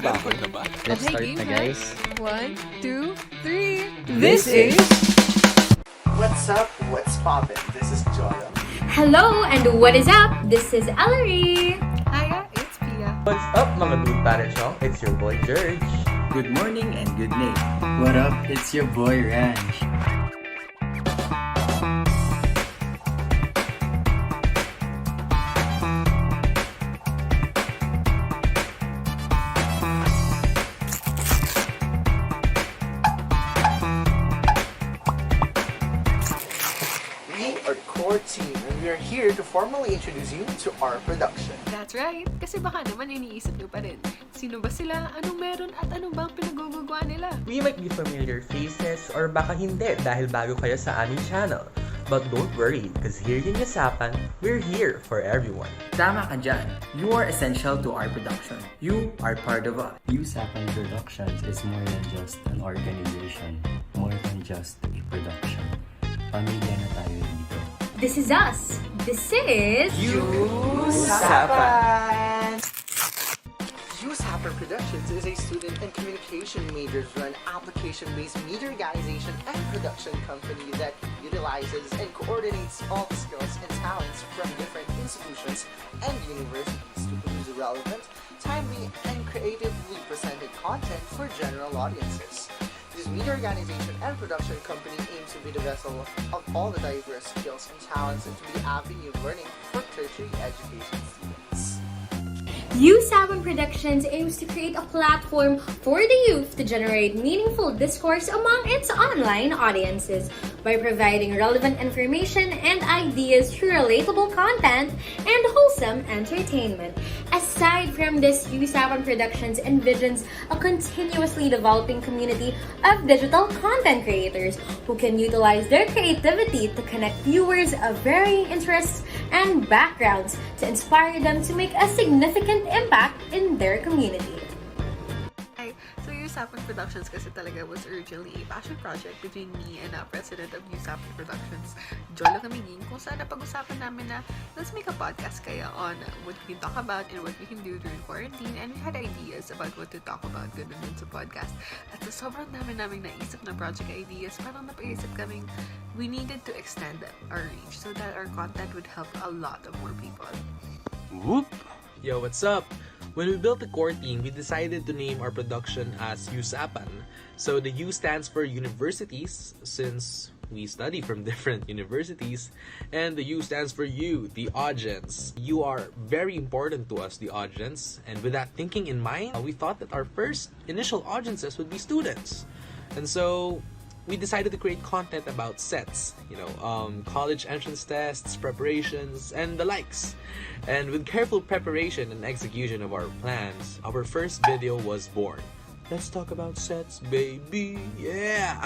ba ako? Let's start na, guys. 1, 2, 3. This is... What's up? What's poppin'? This is Joben. Hello, and what is up? This is Ellery. Hiya, it's Pia. What's up, mga dude parachong? It's your boy, Jurgen. Good morning and good night. What up? It's your boy, Ranch. We are core team and we are here to formally introduce you to our production. That's right. Kasi baka naman iniisip nyo pa rin. Sino ba sila? Anong meron? At ano bang pinagugugwa nila? We might be familiar faces or baka hindi dahil bago kayo sa aming channel. But don't worry, because here in U-Sapan, we're here for everyone. Tama ka dyan. You are essential to our production. You are part of us. U-Sapan Productions is more than just an organization, more than just a production. Pamilya na tayo dito. This is us. This is... U-Sapan! U-Sapan Productions is a student and communication majors-run application-based media organization and production company that utilizes and coordinates all the skills and talents from different institutions and universities to produce relevant, timely, and creatively presented content for general audiences. This media organization and production company aims to be the vessel of all the diverse skills and talents and to be the avenue of learning for tertiary education students. U-Sapan Productions aims to create a platform for the youth to generate meaningful discourse among its online audiences by providing relevant information and ideas through relatable content and wholesome entertainment. Aside from this, U-Sapan Productions envisions a continuously developing community of digital content creators who can utilize their creativity to connect viewers of varying interests and backgrounds to inspire them to make a significant impact in their community. So U-Sapan Productions kasi talaga was originally a passion project between me and president of U-Sapan Productions, Camiguing, kung saan napag-usapan namin na let's make a podcast kaya on what we can talk about and what we can do during quarantine, and we had ideas about what to talk about ganun din sa podcast. At sa sobrang naming naisip na project ideas, parang napaisip kaming we needed to extend our reach so that our content would help a lot of more people. Whoop! Yo, what's up? When we built the core team, we decided to name our production as U-Sapan. So the U stands for universities, since we study from different universities, and the U stands for you, the audience. You are very important to us, the audience, and with that thinking in mind, we thought that our first initial audiences would be students. And so we decided to create content about sets, college entrance tests, preparations, and the likes. And with careful preparation and execution of our plans, our first video was born. Let's talk about sets, baby! Yeah!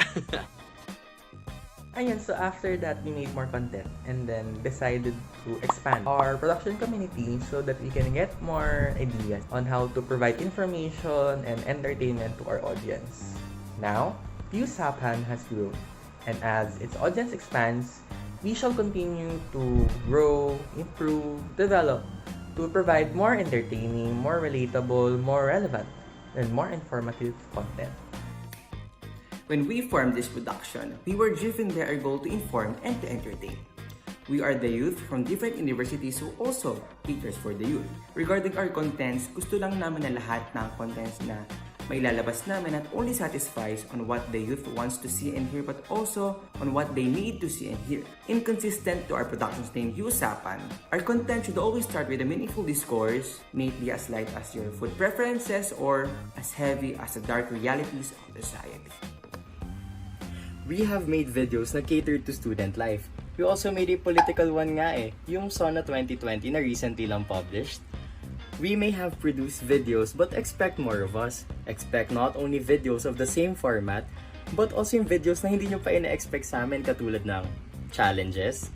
Ayan, so after that, we made more content and then decided to expand our production community so that we can get more ideas on how to provide information and entertainment to our audience. Now, U-Sapan has grown, and as its audience expands, we shall continue to grow, improve, develop to provide more entertaining, more relatable, more relevant, and more informative content. When we formed this production, we were driven by our goal to inform and to entertain. We are the youth from different universities who also caters for the youth. Regarding our contents, gusto lang namin na lahat ng contents na may lalabas namin not only satisfies on what the youth wants to see and hear, but also on what they need to see and hear. Inconsistent to our production's name, U-Sapan, our content should always start with a meaningful discourse, may it be as light as your food preferences or as heavy as the dark realities of society. We have made videos na catered to student life. We also made a political one nga yung SONA 2020 na recently lang published. We may have produced videos but expect more of us. Expect not only videos of the same format, but also yung videos na hindi nyo pa ina-expect sa amin katulad ng challenges,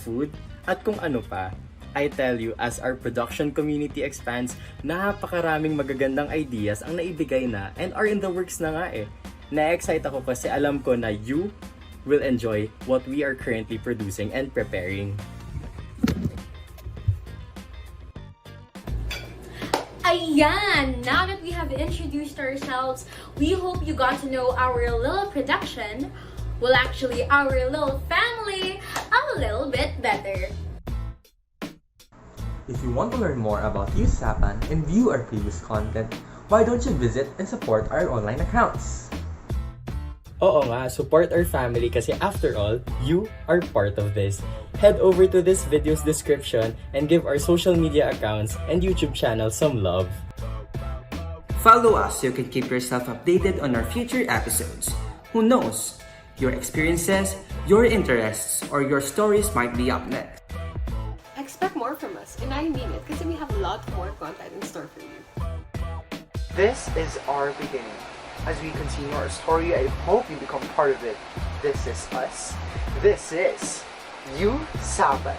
food, at kung ano pa. I tell you, as our production community expands, napakaraming magagandang ideas ang naibigay na and are in the works na nga Na-excite ako kasi alam ko na you will enjoy what we are currently producing and preparing. Ayan! Now that we have introduced ourselves, we hope you got to know our little production, well actually our little family, a little bit better. If you want to learn more about USapan and view our previous content, why don't you visit and support our online accounts? Oo nga, support our family kasi after all, you are part of this. Head over to this video's description and give our social media accounts and YouTube channel some love. Follow us so you can keep yourself updated on our future episodes. Who knows? Your experiences, your interests, or your stories might be up next. Expect more from us, and I mean it, because we have a lot more content in store for you. This is our beginning. As we continue our story, I hope you become part of it. This is us. This is USapan.